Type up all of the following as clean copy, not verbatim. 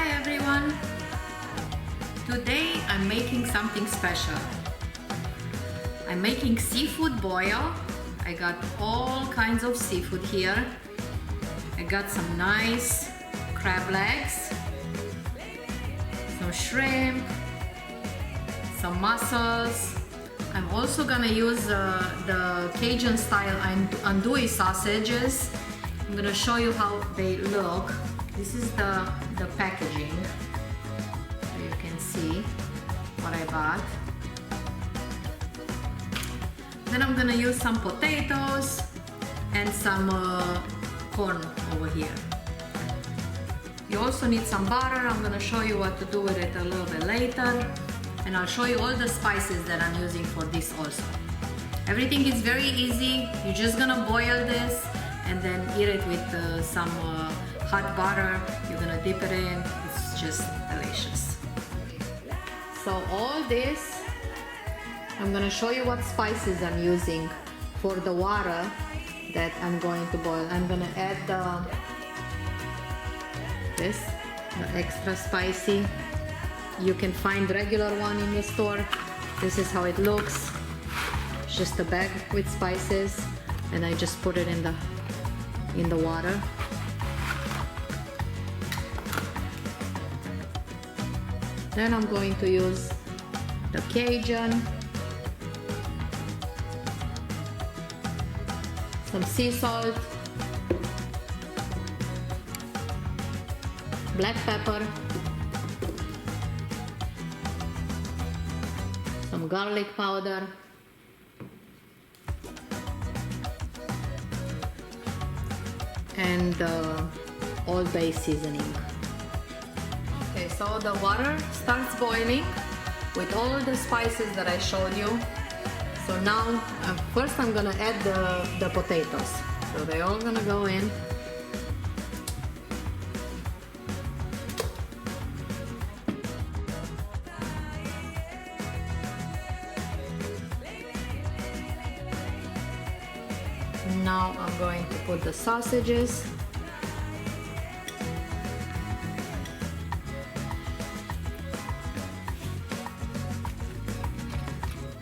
Hi everyone! Today I'm making something special. I'm making seafood boil. I got all kinds of seafood here. I got some nice crab legs, some shrimp, some mussels. I'm also gonna use the Cajun style andouille sausages. I'm gonna show you how they look. This is the packaging, so you can see what I bought. Then I'm gonna use some potatoes and some corn over here. You also need some butter. I'm gonna show you what to do with it a little bit later, and I'll show you all the spices that I'm using for this also. Everything is very easy. You're just gonna boil this and then eat it with some hot butter. You're gonna dip it in. It's just delicious. So all this, I'm gonna show you what spices I'm using for the water that I'm going to boil. I'm gonna add the extra spicy. You can find regular one in the store. This is how it looks. It's just a bag with spices, and I just put it in the water. Then I'm going to use the Cajun, some sea salt, black pepper, some garlic powder, and Old Bay seasoning. Okay, so the water starts boiling with all the spices that I showed you. So now, first I'm gonna add the potatoes. So they're all gonna go in. Now I'm going to put the sausages.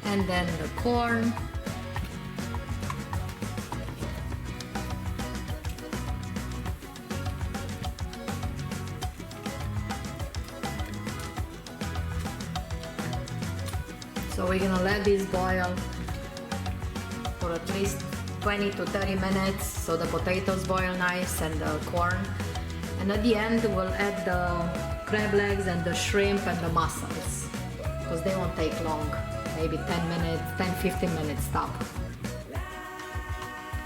And then the corn. So we're gonna let this boil for at least 20 to 30 minutes so the potatoes boil nice and the corn. And at the end we'll add the crab legs and the shrimp and the mussels, because they won't take long. Maybe 10 minutes, 10-15 minutes top.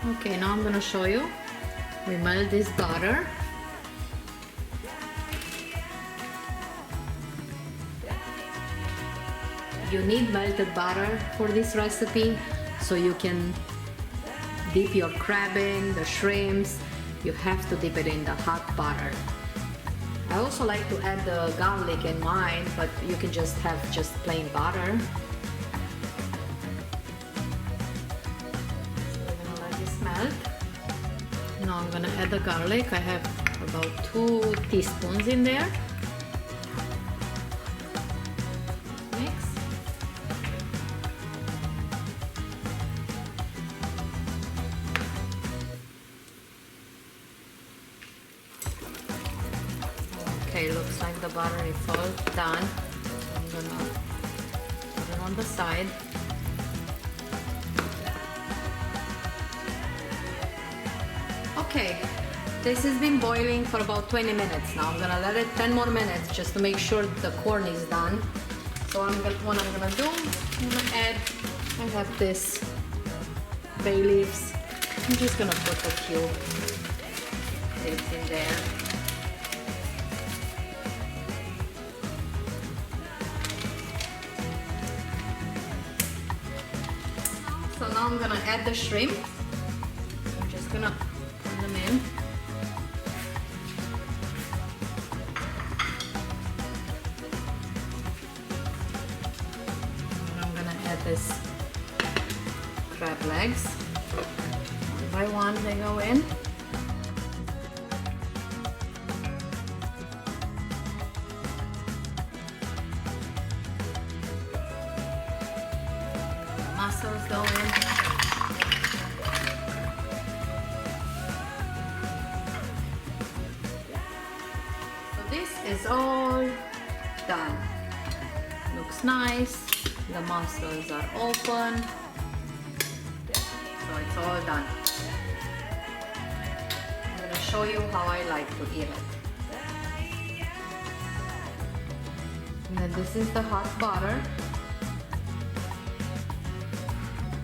Okay, now I'm gonna show you. We melt this butter. You need melted butter for this recipe, so you can dip your crab in, the shrimps. You have to dip it in the hot butter. I also like to add the garlic in mine, but you can just have just plain butter. Now I'm gonna add the garlic. I have about 2 teaspoons in there. Mix. Okay, looks like the butter is all done. I'm gonna put it on the side. Okay, this has been boiling for about 20 minutes now. I'm gonna let it 10 more minutes just to make sure the corn is done. So what I'm gonna do, I'm gonna add, I have this bay leaves. I'm just gonna put a few leaves in there. So now I'm gonna add the shrimp. I'm just gonna put them in. And I'm gonna add this crab legs. One by one they go in. mussels going. So this is all done. Looks nice. The mussels are open. So it's all done. I'm going to show you how I like to eat it. And then this is the hot butter.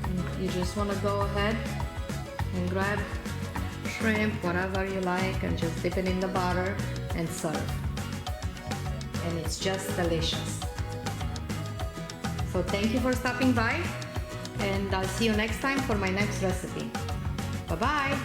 And you just want to go ahead and grab shrimp, whatever you like, and just dip it in the butter and serve. And it's just delicious. So thank you for stopping by, and I'll see you next time for my next recipe. Bye-bye!